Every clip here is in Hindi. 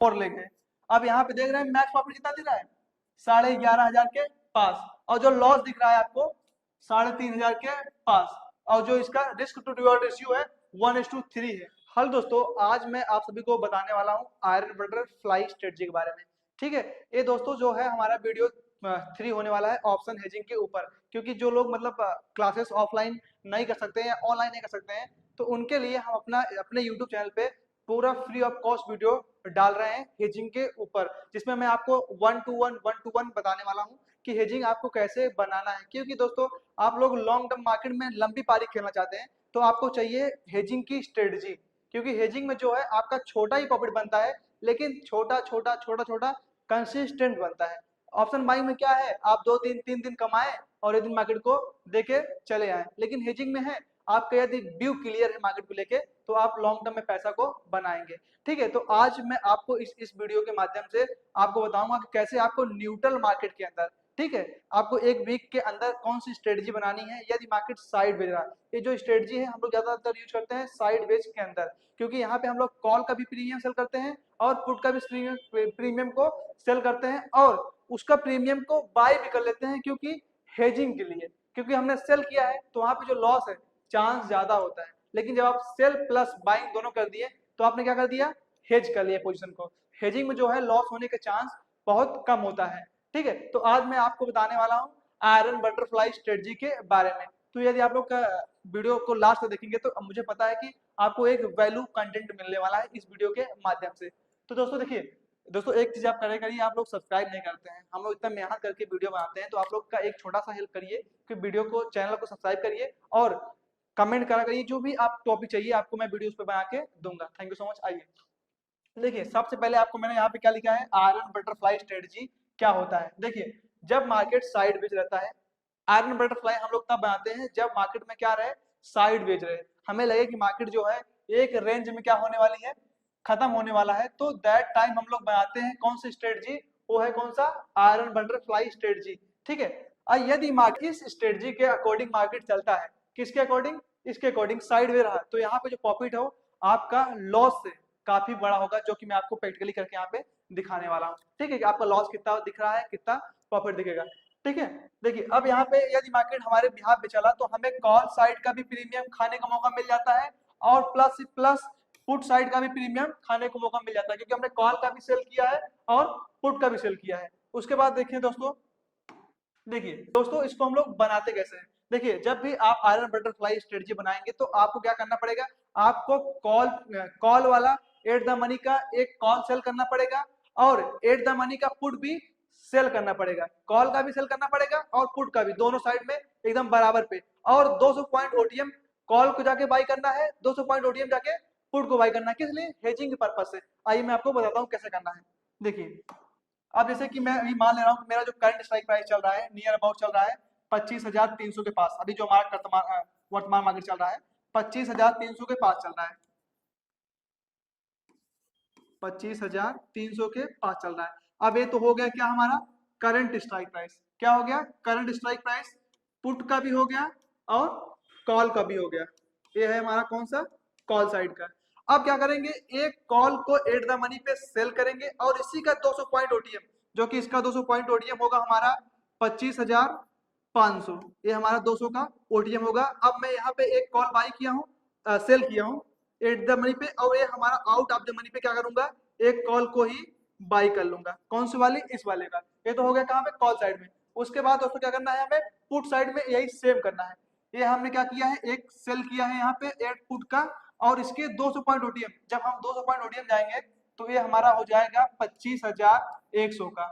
और ले गए। अब यहाँ पे देख रहे हैं मैक्स प्रॉफिट कितना दे रहा है, 11,500 के पास, और जो लॉस दिख रहा है आपको 3,500 के पास, और जो इसका रिस्क टू रिवॉर्ड रेशियो है 1:3 है। हेलो दोस्तों, आज मैं आप सभी को बताने वाला हूँ आयरन बटरफ्लाई स्ट्रेटजी के बारे में। ठीक है, ये दोस्तों जो है हमारा वीडियो 3 होने वाला है ऑप्शन हेजिंग के ऊपर, क्योंकि जो लोग मतलब क्लासेस ऑफलाइन नहीं कर सकते हैं या ऑनलाइन नहीं कर सकते हैं, तो उनके लिए हम अपने यूट्यूब चैनल पे पूरा फ्री ऑफ कॉस्ट वीडियो डाल रहे हैं हेजिंग के ऊपर, जिसमें मैं आपको 1 to 1 बताने वाला हूँ कि हेजिंग आपको कैसे बनाना है। क्योंकि दोस्तों आप लोग लॉन्ग टर्म मार्केट में लंबी पारी खेलना चाहते हैं, तो आपको चाहिए हेजिंग की स्ट्रेटजी, क्योंकि हेजिंग में जो है आपका छोटा ही प्रॉफिट बनता है, लेकिन छोटा छोटा छोटा छोटा कंसिस्टेंट बनता है। ऑप्शन बाइंग में क्या है, आप 2 दिन 3 दिन कमाए और एक दिन मार्केट को देके चले आए, लेकिन हेजिंग में है आपका यदि व्यू क्लियर है मार्केट को लेके, तो आप लॉन्ग टर्म में पैसा को बनाएंगे। ठीक है, तो आज मैं आपको इस वीडियो के माध्यम से आपको बताऊंगा कि कैसे आपको न्यूट्रल मार्केट के अंदर, ठीक है, आपको एक वीक के अंदर कौन सी स्ट्रेटजी बनानी है यदि मार्केट साइड वेज रहा है। ये जो स्ट्रेटजी है हम लोग ज्यादातर यूज करते हैं साइड वेज के अंदर, क्योंकि यहाँ पे हम लोग कॉल का भी प्रीमियम सेल करते हैं और पुट का भी प्रीमियम को सेल करते हैं, और उसका प्रीमियम को बाय भी कर लेते हैं, क्योंकि हेजिंग के लिए, क्योंकि हमने सेल किया है तो वहां पे जो लॉस है चांस ज्यादा होता है। लेकिन जब आप सेल प्लस बाइंग दोनों कर दिए तो आपने क्या कर दिया, हेज कर लिया पोजीशन को। हेजिंग में जो है लॉस होने के चांस बहुत कम होता है। ठीक है, तो आज मैं आपको बताने वाला हूँ आयरन बटरफ्लाई स्ट्रेटजी के बारे में। तो यदि आप लोग का वीडियो को लास्ट तक देखेंगे तो मुझे पता है कि आपको एक वैल्यू कंटेंट मिलने वाला है इस वीडियो के माध्यम से। तो दोस्तों देखिए, दोस्तों एक चीज आप करिए, आप लोग सब्सक्राइब नहीं करते हैं, हम लोग इतना मेहनत करके वीडियो बनाते हैं, तो आप लोग का एक छोटा सा हेल्प करिए कि वीडियो को, चैनल को सब्सक्राइब करिए और कमेंट करा करिए, जो भी आप टॉपिक चाहिए आपको मैं वीडियो उस पर बना के दूंगा। Thank you so much. आइए देखिए, सबसे पहले आपको मैंने यहाँ पे क्या लिखा है, आयरन बटरफ्लाई स्ट्रेटजी क्या होता है। देखिए, जब मार्केट साइड वेज रहता है, आयरन बटरफ्लाई हम लोग तब बनाते हैं जब मार्केट में क्या रहे, साइड वेज रहे, हमें लगे कि मार्केट जो है एक रेंज में क्या होने वाली है, खत्म होने वाला है, तो दैट टाइम हम लोग बनाते हैं कौन सी स्ट्रेटजी, वो है कौन सा, आयरन बटरफ्लाई स्ट्रेटजी। ठीक है, और यदि मार्केट इस स्ट्रेटजी के अकॉर्डिंग मार्केट चलता है, किसके अकॉर्डिंग, इसके अकॉर्डिंग साइड वे रहा, तो यहाँ पे जो प्रॉफिट हो आपका लॉस से काफी बड़ा होगा, जो कि मैं आपको प्रैक्टिकली करके यहाँ पे दिखाने वाला हूँ। ठीक है, कि आपका लॉस कितना दिख रहा है, कितना प्रॉफिट दिखेगा। ठीक है, देखिए अब यहाँ पे यदि मार्केट हमारे बिहाफ पे चला तो हमें कॉल साइड का भी प्रीमियम खाने का मौका मिल जाता है, और प्लस प्लस पुट साइड का भी प्रीमियम खाने को मौका मिल जाता है, क्योंकि हमने कॉल का भी सेल किया है और पुट का भी सेल किया है। उसके बाद देखिए दोस्तों, देखिए दोस्तों इसको हम लोग बनाते कैसे हैं। देखिए, जब भी आप आयरन बटरफ्लाई स्ट्रेटजी बनाएंगे तो आपको क्या करना पड़ेगा, आपको कॉल कॉल वाला एट द मनी का एक कॉल सेल करना पड़ेगा, और एट द मनी का पुट भी सेल करना पड़ेगा, कॉल का भी सेल करना पड़ेगा और पुट का भी, दोनों साइड में एकदम बराबर पे, और 200 पॉइंट ओटीएम कॉल को जाके बाई करना है, 200 पॉइंट ओटीएम जाके पुट को बाई करना है, किस लिए, हेजिंग के पर्पज से। आइए मैं आपको बताता हूँ कैसे करना है। देखिए, अब जैसे कि मैं अभी मान ले रहा हूँ कि मेरा जो करंट स्ट्राइक प्राइस चल रहा है नियर अबाउट चल रहा है 25,300 के पास, अभी जो हमारा वर्तमान मार्केट चल रहा है 25,300 के पास चल रहा है, 25,300 के पास चल रहा है। अब ये तो हो गया क्या हमारा करंट स्ट्राइक प्राइस, क्या हो गया, करंट स्ट्राइक प्राइस, पुट का भी हो गया और कॉल का भी हो गया। ये है हमारा कौन सा, कॉल साइड का। अब क्या करेंगे, एक कॉल को एट द मनी पे सेल करेंगे, और इसी का 200 पॉइंट ओटीएम, जो कि इसका 200 पॉइंट ओटीएम होगा हमारा 25,500, ये हमारा 200 का ओटीएम होगा। अब मैं यहाँ पे एक कॉल बाई किया हूँ, सेल किया हूँ एट द मनी पे, और ये हमारा आउट ऑफ द मनी पे क्या करूंगा, एक कॉल को ही बाई कर लूंगा, कौन सी वाली, इस वाले का। ये तो हो गया कहाँ पे, कॉल साइड में। उसके बाद दोस्तों क्या करना है, हमें पुट साइड में यही सेम करना है। ये हमने क्या किया है, एक सेल किया है यहाँ पे एट पुट का, और इसके 200 पॉइंट ओटीएम, जब हम 200 पॉइंट ओटीएम जाएंगे तो ये हमारा हो जाएगा 25,100 का।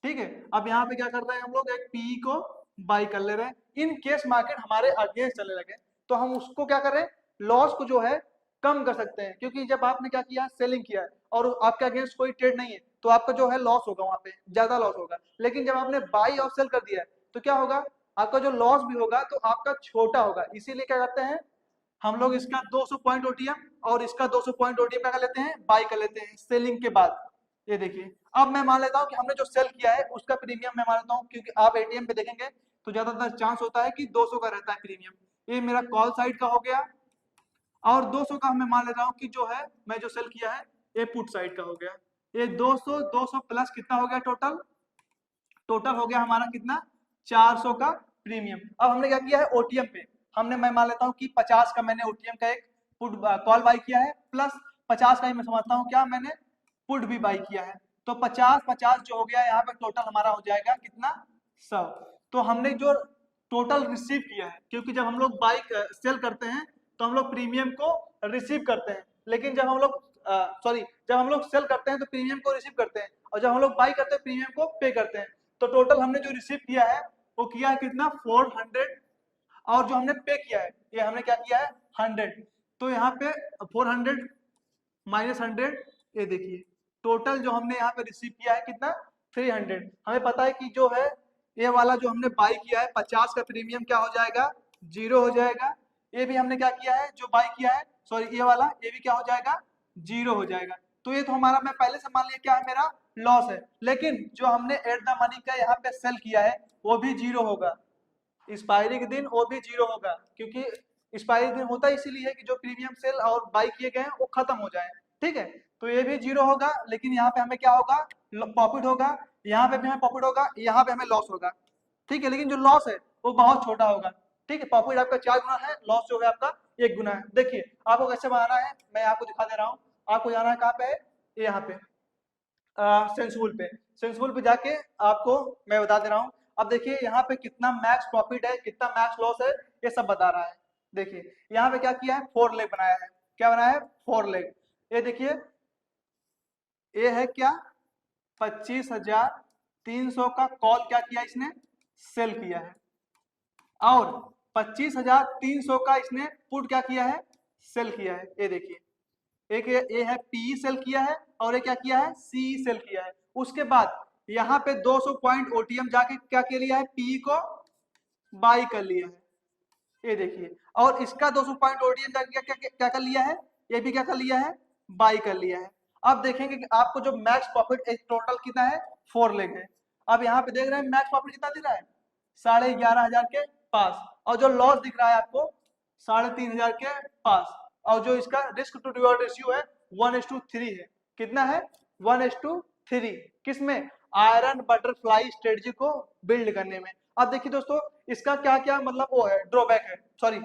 ठीक है, अब यहाँ पे क्या कर रहे हैं हम लोग, एक पीई को बाई कर ले रहे हैं। इन केस मार्केट हमारे अगेंस्ट चलने लगे तो हम उसको क्या करें, लॉस को जो है कम कर सकते हैं, क्योंकि जब आपने क्या किया, सेलिंग किया है और आपके अगेंस्ट कोई ट्रेड नहीं है, तो आपका जो है लॉस होगा, वहां पे ज्यादा लॉस होगा। लेकिन जब आपने बाई और सेल कर दिया है तो क्या होगा, आपका जो लॉस भी होगा तो आपका छोटा होगा। इसीलिए क्या करते हैं हम लोग, इसका 200 पॉइंट ओटीएम और इसका 200 पॉइंट ओटीएम क्या कर लेते हैं, बाई कर लेते हैं सेलिंग के बाद। ये देखिए, अब मैं मान लेता हूँ कि हमने जो सेल किया है उसका प्रीमियम मैं मान लेता हूँ, क्योंकि आप एटीएम पे देखेंगे तो ज्यादातर चांस होता है कि 200 का रहता है प्रीमियम। ये मेरा कॉल साइड का हो गया, और 200 का मैं मान ले रहा हूँ कि जो है मैं जो सेल किया है ये पुट साइड का हो गया। ये 200 प्लस कितना हो गया टोटल? टोटल हो गया हमारा कितना? 400 का प्रीमियम। अब हमने क्या किया है ओटीएम पे, हमने मैं मान लेता हूँ कि 50 का मैंने ओटीएम का एक पुट कॉल बाई किया है, प्लस 50 का ही मैं समझता हूँ क्या मैंने पुट भी बाई किया है। तो 50-50 जो हो गया यहाँ पे टोटल हमारा हो जाएगा कितना? 100। तो हमने जो टोटल रिसीव किया है, क्योंकि जब हम लोग बाई सेल करते हैं तो हम लोग प्रीमियम को रिसीव करते हैं, लेकिन जब हम लोग जब हम लोग सेल करते हैं तो प्रीमियम को रिसीव करते हैं, और जब हम लोग बाई करते हैं प्रीमियम को पे करते हैं। तो टोटल हमने जो रिसीव किया है वो किया है कितना? 400, और जो हमने पे किया है ये हमने क्या किया है? 100। तो यहाँ पे 400 माइनस 100, ये देखिए टोटल जो हमने यहाँ पे रिसीव किया है कितना? 300। हमें पता है कि जो है ये वाला जो हमने बाई किया है 50 का प्रीमियम क्या हो जाएगा? 0 हो जाएगा। ये भी हमने क्या किया है जो बाई किया है, सॉरी ये वाला, ये भी क्या हो जाएगा? 0 हो जाएगा। तो ये तो हमारा, मैं पहले से मान लिया क्या है मेरा? लॉस है। लेकिन जो हमने एट द मनी का यहाँ पे सेल किया है वो भी 0 होगा, एक्सपायरी के दिन वो भी 0 होगा, क्योंकि एक्सपायरी दिन होता है इसीलिए कि जो प्रीमियम सेल और बाई किए गए हैं वो खत्म हो जाए। ठीक है, तो ये भी 0 होगा, लेकिन यहाँ पे हमें क्या होगा? प्रॉफिट होगा। यहाँ पे भी हमें प्रॉफिट होगा, यहाँ पे हमें लॉस होगा। ठीक है, लेकिन जो लॉस है वो बहुत छोटा होगा। ठीक है, प्रॉफिट आपका 4 गुना है, लॉस जो है आपका 1 गुना है। देखिए आपको कैसे बनाना है मैं आपको दिखा दे रहा हूँ। आपको जाना है कहाँ पे? यहाँ पे सेंसबुल पे। सेंसबुल पे जाके आपको मैं बता दे रहा हूँ। अब देखिए यहाँ पे कितना मैक्स प्रॉफिट है, कितना मैक्स लॉस है, ये सब बता रहा है। देखिए यहाँ पे क्या किया है? 4 लेग बनाया है। क्या बनाया है? 4 लेग। ये देखिए ये है क्या? 25,300 का कॉल क्या किया इसने? सेल किया है। और 25,300 का इसने पुट क्या किया है? सेल किया है। ये देखिए एक ये है पी सेल किया है, और ये क्या किया है? सी सेल किया है। उसके बाद यहाँ पे 200 पॉइंट ओटीएम जाके क्या के लिया है? पी को बाई कर लिया है। ये देखिए, और इसका 200 पॉइंट ओटीएम जाके क्या क्या क्या कर लिया है? ये भी क्या कर लिया है? बाई कर लिया है। अब देखेंगे कि आपको जो मैक्स प्रॉफिट एक टोटल कितना है? 4 लेग है। अब यहाँ पे देख रहे हैं मैक्स प्रॉफिट कितना दिख रहा है? 11,500 के पास। और जो लॉस दिख रहा है आपको 3,500 के पास। और जो इसका रिस्क टू रिवॉर्ड रेशियो है 1:3 है। कितना है? 1:3। किसमें? आयरन बटरफ्लाई स्ट्रेटजी को बिल्ड करने में। अब देखिए दोस्तों इसका क्या क्या मतलब वो है, ड्रॉबैक है, सॉरी।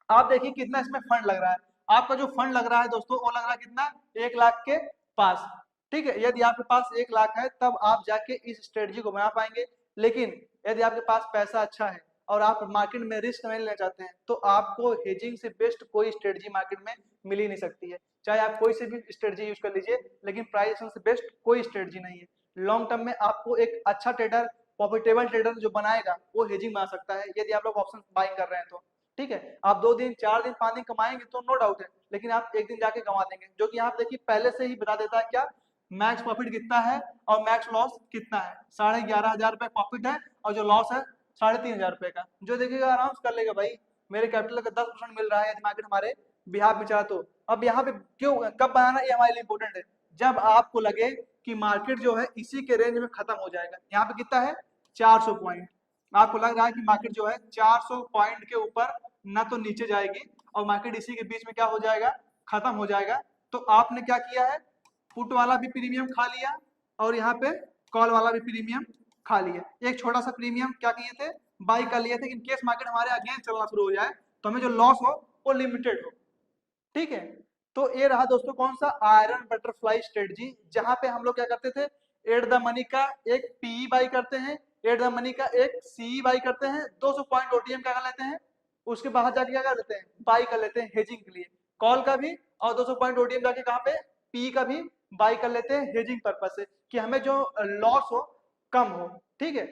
आप देखिए कितना इसमें फंड लग रहा है। आपका जो फंड लग रहा है दोस्तों वो लग रहा है कितना? 1 लाख के पास। ठीक है, यदि आपके पास 1 लाख है तब आप जाके इस स्ट्रेटजी को बना पाएंगे। लेकिन यदि आपके पास पैसा अच्छा है और आप मार्केट में रिस्क नहीं लेना चाहते हैं तो आपको हेजिंग से बेस्ट कोई स्ट्रेटजी मार्केट में मिल ही नहीं सकती है। चाहे आप कोई से भी स्ट्रेटजी यूज कर लीजिए, लेकिन प्राइस एक्शन से बेस्ट कोई स्ट्रेटजी नहीं है। लॉन्ग टर्म में आपको एक अच्छा ट्रेडर, प्रॉफिटेबल ट्रेडर जो बनाएगा वो हेजिंग बना सकता है, यदि आप लोग ऑप्शन बाइंग कर रहे हैं तो। ठीक है, आप 2 दिन 4 दिन 5 दिन कमाएंगे तो नो डाउट है, लेकिन आप एक दिन जाके कमा देंगे, जो कि यहाँ देखिए पहले से ही बता देता है क्या मैक्स प्रॉफिट कितना है और मैक्स लॉस कितना है। 11,500 रुपए प्रॉफिट है और जो लॉस है 3,500 रुपए का। जो देखिएगा आराम से कर लेगा भाई, मेरे कैपिटल का 10% मिल रहा है यदि मार्केट हमारे बिहार में चला तो। अब यहाँ पे क्यों कब बनाना ये हमारे लिए इंपॉर्टेंट है, जब आपको लगे कि मार्केट जो है इसी के रेंज में खत्म हो जाएगा। यहाँ पे कितना है? 400 पॉइंट। आपको लग रहा है कि मार्केट जो है 400 पॉइंट के ऊपर ना तो नीचे जाएगी और मार्केट इसी के बीच में क्या हो जाएगा? खत्म हो जाएगा। तो आपने क्या किया है? पुट वाला भी प्रीमियम खा लिया और यहाँ पे कॉल वाला भी प्रीमियम खा लिया। एक छोटा सा प्रीमियम क्या किए थे? बाई कर लिए थे, इन केस मार्केट हमारे अगेंस्ट चलना शुरू हो जाए तो हमें जो लॉस हो वो लिमिटेड हो। ठीक है, तो ये रहा दोस्तों कौन सा? आयरन बटरफ्लाई स्ट्रेटजी, जहां पे हम लोग क्या करते थे? एट द मनी का एक पी बाई करते हैं, एट द मनी का एक सी बाई करते हैं, 200 पॉइंट ओटीएम क्या कर लेते हैं, उसके बाहर जाके क्या कर लेते हैं? बाई कर लेते हैं हेजिंग के लिए, कॉल का भी, और 200 पॉइंट ओटीएम जाके कहाँ पे? पी का भी बाई कर लेते हैं हेजिंग पर्पज से, कि हमें जो लॉस हो कम हो। ठीक है,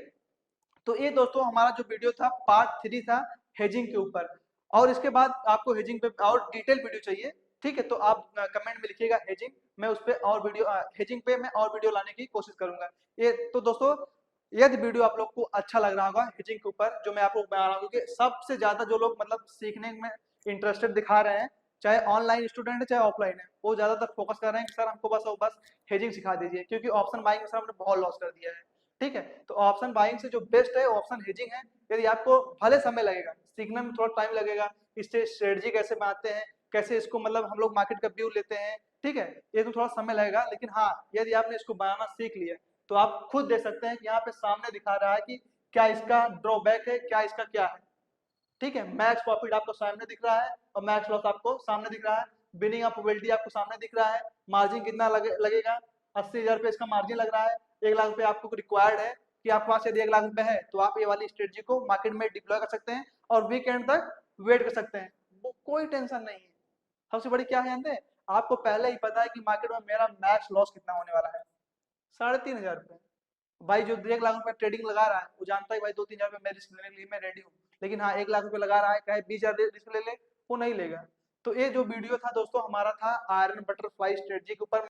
तो ये दोस्तों हमारा जो वीडियो था पार्ट 3 था हेजिंग के ऊपर। और इसके बाद आपको हेजिंग पे और डिटेल वीडियो चाहिए, ठीक है, तो आप कमेंट में लिखिएगा हेजिंग, मैं उस पर और वीडियो हेजिंग पे मैं और वीडियो लाने की कोशिश करूंगा। ये तो दोस्तों यदि वीडियो आप लोग को अच्छा लग रहा होगा हेजिंग के ऊपर जो मैं आप लोग बना रहा हूँ, क्योंकि सबसे ज्यादा जो लोग मतलब सीखने में इंटरेस्टेड दिखा रहे हैं, चाहे ऑनलाइन स्टूडेंट है चाहे ऑफलाइन है, वो ज्यादातर फोकस कर रहे हैं कि सर हमको बस हेजिंग सिखा दीजिए, क्योंकि ऑप्शन बाइंग में सर हमने बहुत लॉस कर दिया है। ठीक है, तो ऑप्शन बाइंग से जो बेस्ट है ऑप्शन हेजिंग है। यदि आपको भले समय लगेगा, सीखने में थोड़ा टाइम लगेगा, इससे स्ट्रेटजी कैसे बनाते हैं, कैसे इसको मतलब हम लोग मार्केट का व्यू लेते हैं, ठीक है, ये तो थोड़ा समय लगेगा, लेकिन हाँ यदि आपने इसको बनाना सीख लिया तो आप खुद देख सकते हैं कि यहाँ पे सामने दिखा रहा है कि क्या इसका ड्रॉबैक है, क्या इसका क्या है। ठीक है, मैक्स प्रॉफिट आपको सामने दिख रहा है और मैक्स लॉस आपको सामने दिख रहा है, बिनिंग ऑफ प्रोबेबिलिटी आपको सामने दिख रहा है, मार्जिन कितना लगेगा, 80,000 रुपये इसका मार्जिन लग रहा है, 1 लाख रुपये आपको रिक्वायर्ड है कि आपके पास यदि 1 लाख रुपये है तो आप ये वाली स्ट्रेटजी को मार्केट में डिप्लॉय कर सकते हैं और वीकेंड तक वेट कर सकते हैं, वो कोई टेंशन नहीं है। सबसे बड़ी क्या है जानते हैं, आपको पहले ही पता है कि मार्केट में मेरा मैक्स लॉस कितना होने वाला है, 3,500 रुपये। भाई जो 1 लाख रुपए ट्रेडिंग लगा रहा है वो जानता है भाई 2-3 हजार रुपये मैं रिस्क लेने के लिए मैं रेडी हूँ, लेकिन हाँ 1 लाख रुपए लगा रहा है, चाहे 20,000 रिस्क ले ले, वो नहीं लेगा। तो ये जो वीडियो था दोस्तों हमारा था आयरन बटरफ्लाई स्ट्रेटजी के ऊपर।